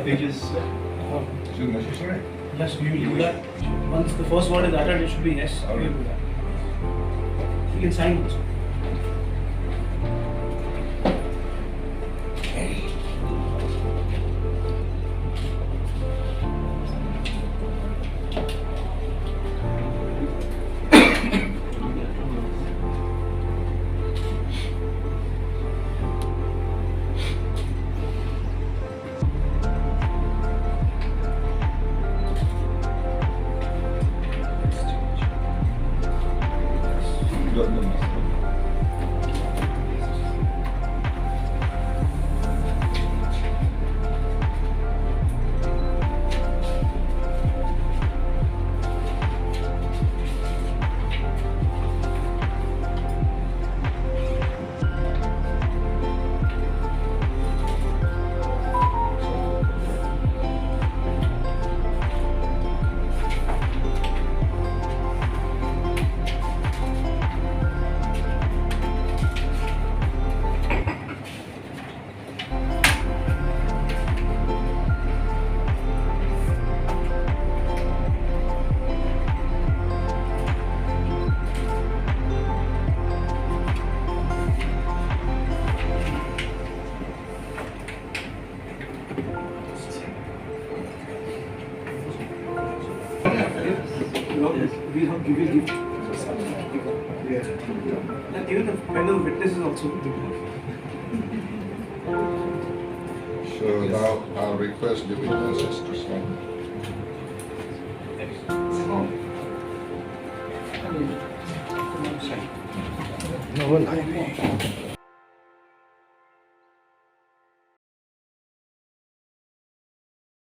Pages. Should necessary. Yes, we will do that. Once the first word is uttered, it should be yes. We will do that. You can sign this. Got no mistake. We will give. Yeah. And even the panel witnesses also. So now I'll request the witnesses to sign. No, wala.